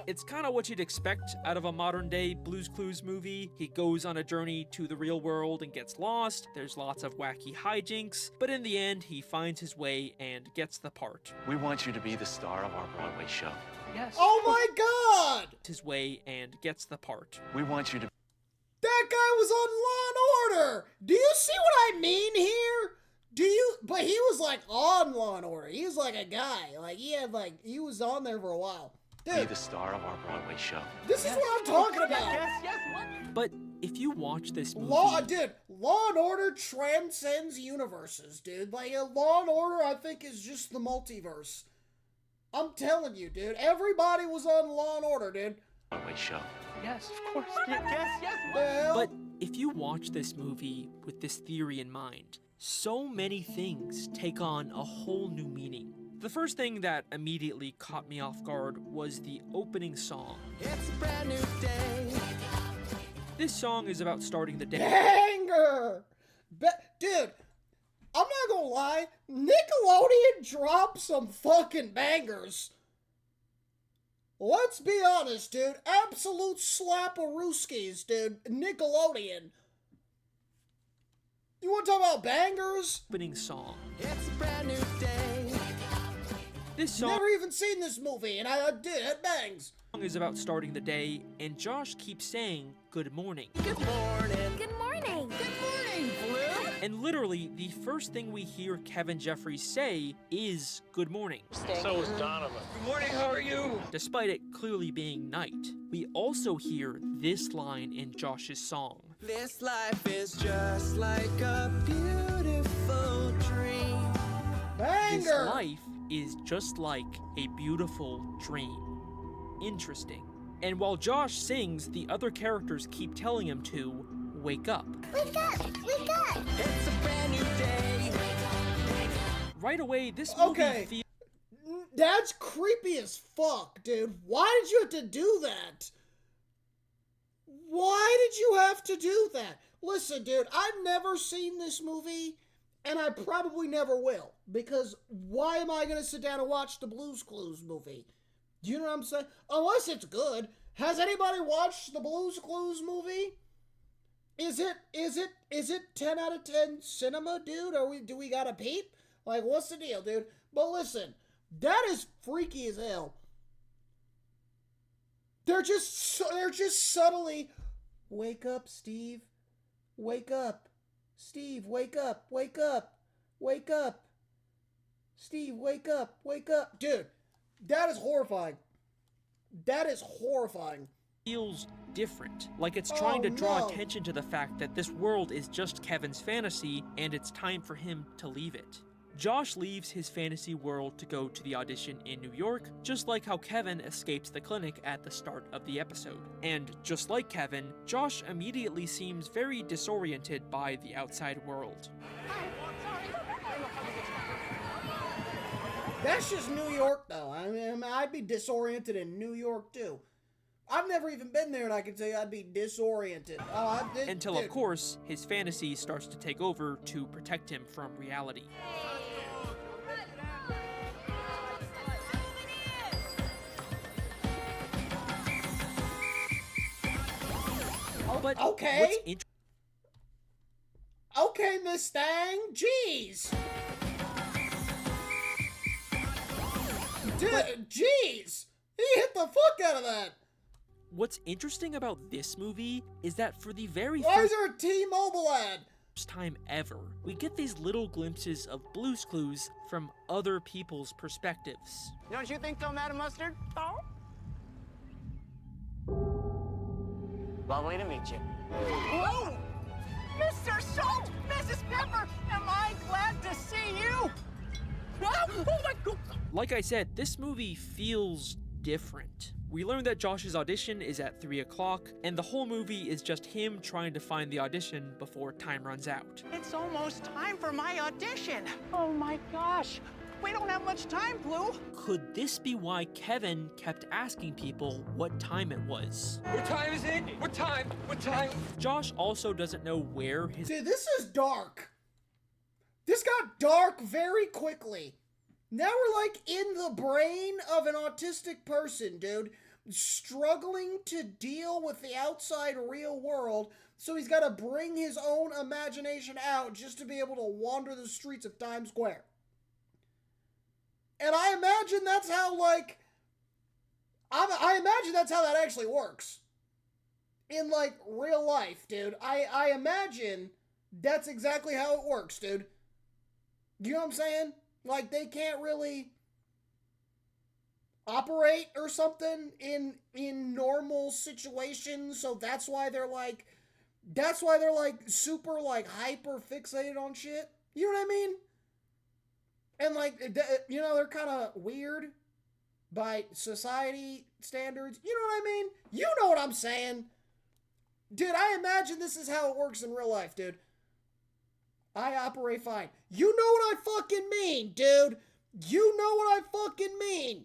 S2: It's kind of what you'd expect out of a modern-day Blue's Clues movie. He goes on a journey to the real world and gets lost. There's lots of wacky hijinks, but in the end, he finds his way and gets the part.
S17: We want you to be the star of our Broadway show.
S11: Yes.
S1: Oh my god!
S2: His way and gets the part.
S17: We want you to...
S1: That guy was on Law and Order! Do you see what I mean here? But he was like on Law and Order. He was like a guy. Like he was on there for a while. Dude,
S17: be the star of our Broadway show.
S1: This is what I'm talking about.
S11: Yes, what?
S2: But if you watch this movie...
S1: Law and Order transcends universes, dude. Like, Law and Order, I think, is just the multiverse. I'm telling you, dude. Everybody was on Law and Order, dude.
S17: Broadway show.
S11: Yes, of course. Yes.
S1: Well,
S2: but if you watch this movie with this theory in mind, so many things take on a whole new meaning. The first thing that immediately caught me off guard was the opening song.
S14: It's a brand new day.
S2: This song is about starting the day.
S1: Banger! Dude, I'm not gonna lie, Nickelodeon dropped some fucking bangers. Let's be honest, dude. Absolute slap-a-rooskies, dude. Nickelodeon. You wanna talk about bangers?
S2: Opening song.
S14: It's a brand new day.
S2: This song...
S1: Never even seen this movie, and I did. It bangs.
S2: Song is about starting the day, and Josh keeps saying, "Good morning."
S14: Good morning.
S9: Good morning.
S14: Good morning, Blue.
S2: And literally, the first thing we hear Kevin Jeffries say is, "Good morning."
S18: So is Donovan.
S12: Good morning, how are you?
S2: Despite it clearly being night, we also hear this line in Josh's song.
S14: This life is just like a beautiful dream.
S1: Banger!
S2: This life is just like a beautiful dream. Interesting. And while Josh sings, the other characters keep telling him to wake up.
S9: Wake up! Wake up!
S14: It's a brand new day.
S2: Right away, this movie feels...
S1: That's creepy as fuck, dude. Why did you have to do that? Why did you have to do that? Listen, dude, I've never seen this movie, and I probably never will, because why am I going to sit down and watch the Blue's Clues movie? You know what I'm saying? Unless it's good. Has anybody watched the Blue's Clues movie? Is it 10 out of 10 cinema, dude? Do we got a peep? Like, what's the deal, dude? But listen, that is freaky as hell. They're just subtly, wake up, Steve. Wake up. Steve, wake up. Wake up. Wake up. Steve, wake up. Wake up. Dude, that is horrifying. That is horrifying.
S2: Feels different, like it's trying to draw attention to the fact that this world is just Kevin's fantasy and it's time for him to leave it. Josh leaves his fantasy world to go to the audition in New York, just like how Kevin escapes the clinic at the start of the episode. And just like Kevin, Josh immediately seems very disoriented by the outside world.
S1: That's just New York, though. I mean, I'd be disoriented in New York, too. I've never even been there, and I can tell you I'd be disoriented.
S2: Until, of course, his fantasy starts to take over to protect him from reality. But
S1: okay. Okay, Miss Stang. Jeez. Jeez. He hit the fuck out of that.
S2: What's interesting about this movie is that for the very
S1: Why is there a T-Mobile ad?
S2: First time ever, we get these little glimpses of Blue's Clues from other people's perspectives.
S11: Don't you think so, Madam Mustard? Oh? Lovely to meet you. Whoa! Mr. Salt! Mrs. Pepper! Am I glad to see you? Oh my God!
S2: Like I said, this movie feels different. We learn that Josh's audition is at 3 o'clock, and the whole movie is just him trying to find the audition before time runs out.
S11: It's almost time for my audition. Oh my gosh. We don't have much time, Blue.
S2: Could this be why Kevin kept asking people what time it was?
S18: What time is it? What time? What time?
S2: Josh also doesn't know where his—
S1: Dude, this is dark. This got dark very quickly. Now we're like in the brain of an autistic person, dude, struggling to deal with the outside real world, so he's got to bring his own imagination out just to be able to wander the streets of Times Square. And I imagine that's how, like, I imagine that's how that actually works. In, like, real life, dude. I imagine that's exactly how it works, dude. You know what I'm saying? Like, they can't really operate or something in normal situations, so that's why they're like super, like, hyper fixated on shit. You know what I mean? And, like, you know, they're kind of weird by society standards. You know what I mean? You know what I'm saying. Dude, I imagine this is how it works in real life, dude. I operate fine. You know what I fucking mean, dude. You know what I fucking mean.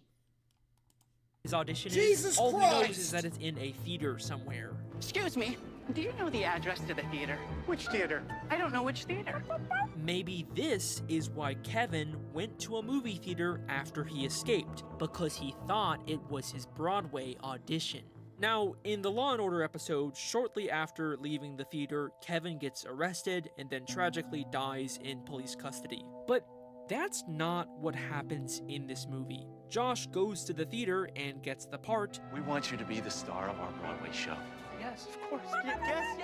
S2: His audition
S1: Jesus
S2: is, all
S1: Christ.
S2: he knows is that it's in a theater somewhere.
S11: Excuse me. Do you know the address to the theater? Which theater? I don't know which theater.
S2: Maybe this is why Kevin went to a movie theater after he escaped, because he thought it was his Broadway audition. Now, in the Law & Order episode, shortly after leaving the theater, Kevin gets arrested and then tragically dies in police custody. But that's not what happens in this movie. Josh goes to the theater and gets the part.
S17: We want you to be the star of our Broadway show.
S11: Yes, of course. Yes.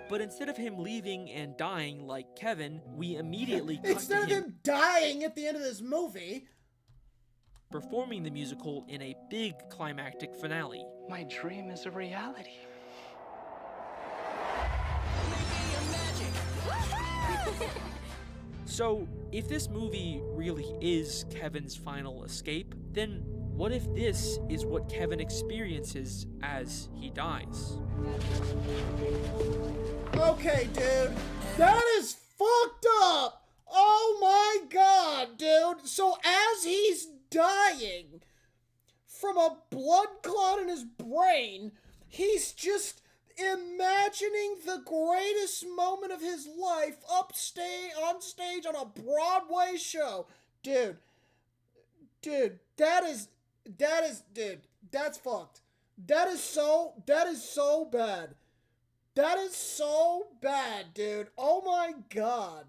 S2: But instead of him leaving and dying like Kevin, we immediately cut
S1: instead
S2: to
S1: of him dying at the end of this movie,
S2: performing the musical in a big climactic finale.
S11: My dream is a reality.
S2: So, if this movie really is Kevin's final escape, then what if this is what Kevin experiences as he dies?
S1: okay, dude, that is fucked up. Oh my god, dude. So as he's dying from a blood clot in his brain, he's just imagining the greatest moment of his life on stage on a Broadway show. Dude, that is That is, dude, that's fucked. That is so bad. That is so bad, dude. Oh my god.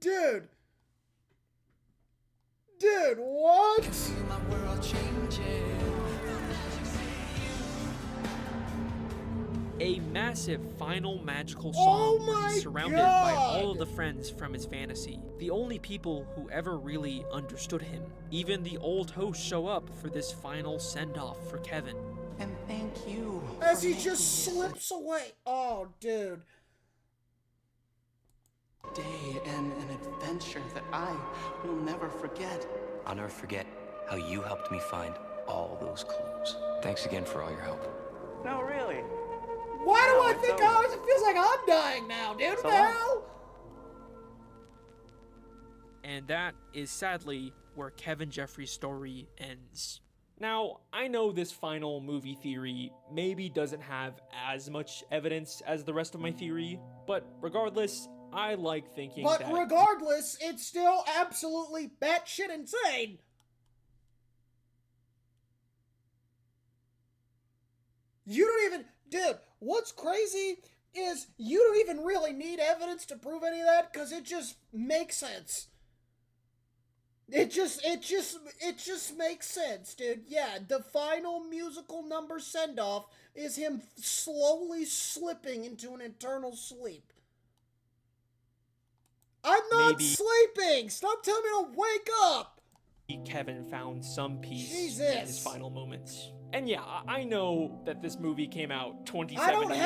S1: Dude. Dude, what?
S2: A massive final magical song where he's surrounded by all of the friends from his fantasy. The only people who ever really understood him. Even the old hosts show up for this final send-off for Kevin.
S11: And thank you.
S1: As he just slips away. Oh, dude.
S11: Day and an adventure that I will never forget.
S12: I'll never forget how you helped me find all those clues. Thanks again for all your help.
S11: No, really.
S1: Why do I think it feels like I'm dying now, dude? What the hell?
S2: And that is sadly where Kevin Jeffries' story ends. Now, I know this final movie theory maybe doesn't have as much evidence as the rest of my theory, but regardless, I like thinking that...
S1: But regardless, it's still absolutely batshit insane. You don't even... Dude, what's crazy is you don't even really need evidence to prove any of that, because it just makes sense. It just makes sense, dude. Yeah, the final musical number send-off is him slowly slipping into an eternal sleep. I'm not sleeping! Stop telling me to wake up!
S2: Kevin found some peace in his final moments. And yeah, I know that this movie came out 27 years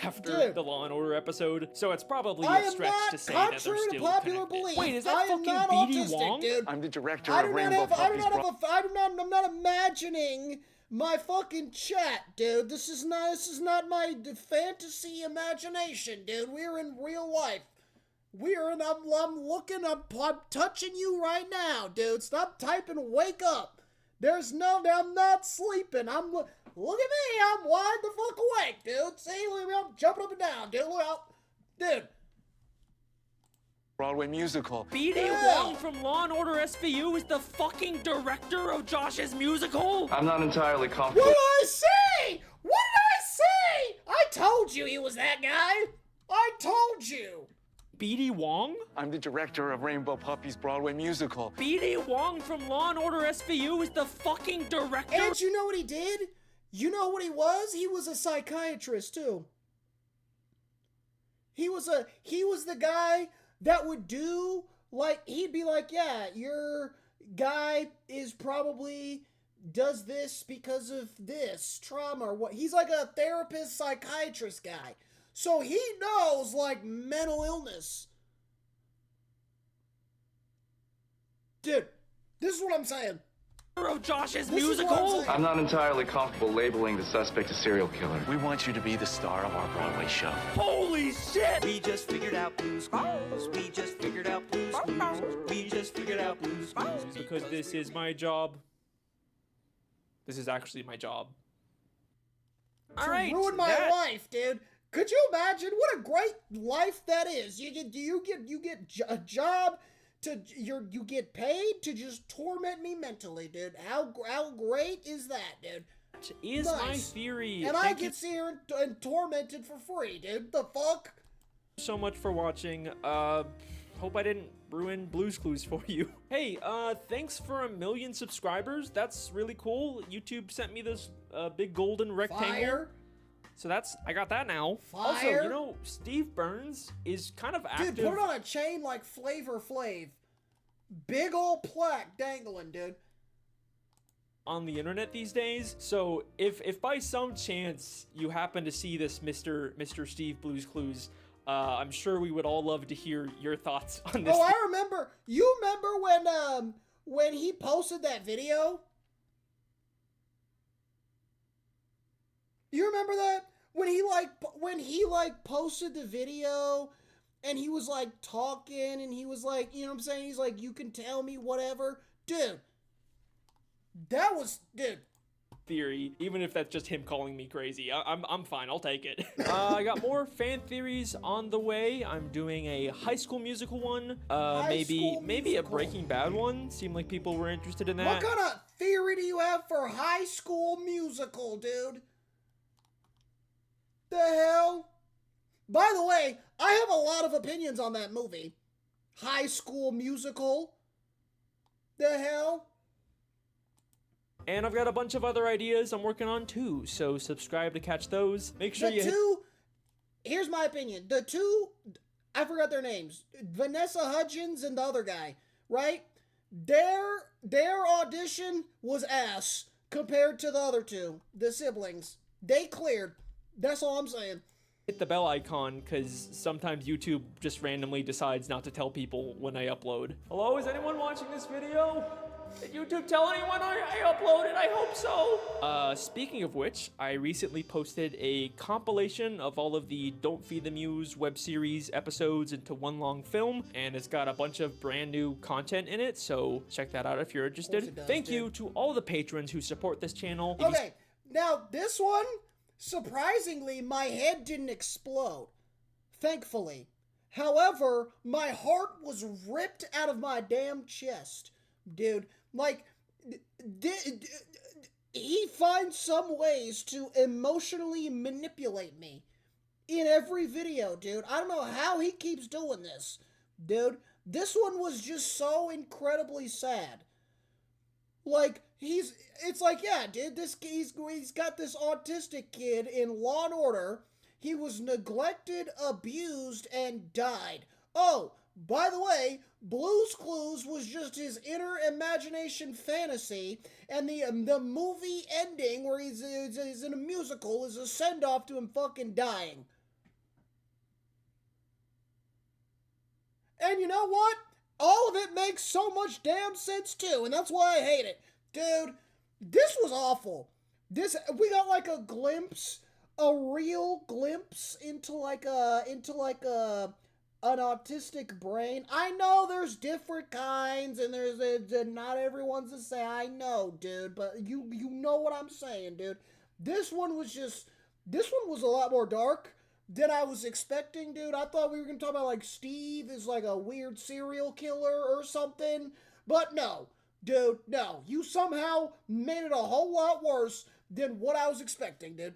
S2: after the Law & Order episode, so it's probably a stretch to say that they're still connected.
S1: Belief,
S2: wait, is that fucking B.D. Wong?
S11: Dude. I'm the director of Rainbow Puppies.
S1: I'm not imagining my fucking chat, dude. This is not my fantasy imagination, dude. We're in real life. I'm touching you right now, dude. Stop typing wake up. I'm not sleeping. Look at me. I'm wide the fuck awake, dude. See, look at me. I'm jumping up and down, dude. Look out. Dude.
S17: Broadway musical.
S2: B.D. Wong from Law & Order SVU is the fucking director of Josh's musical?
S17: I'm not entirely comfortable.
S1: What did I say? What did I say? I told you he was that guy. I told you.
S2: B.D. Wong?
S17: I'm the director of Rainbow Puppies Broadway musical.
S2: B.D. Wong from Law & Order SVU is the fucking director?
S1: And you know what he did? You know what he was? He was a psychiatrist, too. He was the guy that would do, like, he'd be like, yeah, your guy is probably does this because of this trauma or what. He's like a therapist, psychiatrist guy. So he knows, like, mental illness. Dude, this is what I'm saying.
S2: Josh's musical?
S17: I'm not entirely comfortable labeling the suspect a serial killer. We want you to be the star of our Broadway show.
S2: Holy shit!
S14: We just figured out Blue's Clues. We just figured out Blue's Clues. We just figured out Blue's Clues.
S2: Because this is my job. This is actually my job.
S1: All right, ruin my life, dude. Could you imagine what a great life that is? You get a job to you get paid to just torment me mentally, dude. How great is that, dude?
S2: Is nice. My theory.
S1: And I get here and tormented for free, dude. The fuck?
S2: So much for watching. Hope I didn't ruin Blue's Clues for you. Hey, thanks for 1 million subscribers. That's really cool. YouTube sent me this big golden rectangle.
S1: Fire.
S2: So I got that now.
S1: Fire.
S2: Also, you know, Steve Burns is kind of active.
S1: Dude, put it on a chain like Flavor Flav. Big old plaque dangling, dude.
S2: On the internet these days. So if by some chance you happen to see this Mr. Steve Blue's Clues, I'm sure we would all love to hear your thoughts on this.
S1: Oh, I remember. You remember when he posted that video? You remember that? When he posted the video and he was like talking and he was like, you know what I'm saying? He's like, you can tell me whatever. Dude.
S2: theory, even if that's just him calling me crazy. I'm fine, I'll take it. I got more fan theories on the way. I'm doing a High School Musical one, maybe a Breaking Bad one. Seemed like people were interested in that.
S1: What kind of theory do you have for High School Musical, dude? The hell? By the way, I have a lot of opinions on that movie. High School Musical? The hell?
S2: And I've got a bunch of other ideas I'm working on too, so subscribe to catch those. Make sure
S1: here's my opinion. The two, I forgot their names. Vanessa Hudgens and the other guy, right? Their audition was ass compared to the other two, the siblings. They cleared. That's all I'm saying.
S2: Hit the bell icon, because sometimes YouTube just randomly decides not to tell people when I upload. Hello, is anyone watching this video? Did YouTube tell anyone I uploaded? I hope so. Speaking of which, I recently posted a compilation of all of the Don't Feed the Muse web series episodes into one long film, and it's got a bunch of brand new content in it, so check that out if you're interested. Thank you to all the patrons who support this channel.
S1: Okay, now this one, surprisingly, my head didn't explode, thankfully. However, my heart was ripped out of my damn chest, dude. Like, he finds some ways to emotionally manipulate me in every video, dude. I don't know how he keeps doing this, dude. This one was just so incredibly sad. Like, it's like, yeah, dude, he's got this autistic kid in Law & Order. He was neglected, abused, and died. Oh, by the way, Blue's Clues was just his inner imagination fantasy, and the movie ending where he's in a musical is a send-off to him fucking dying. And you know what? All of it makes so much damn sense too, and that's why I hate it. Dude, this was awful. We got like a glimpse, a real glimpse into an autistic brain. I know there's different kinds, and not everyone's the same. I know, dude, but you know what I'm saying, dude. This one was a lot more dark than I was expecting, dude. I thought we were gonna talk about like Steve is like a weird serial killer or something, but no, dude, no. You somehow made it a whole lot worse than what I was expecting, dude.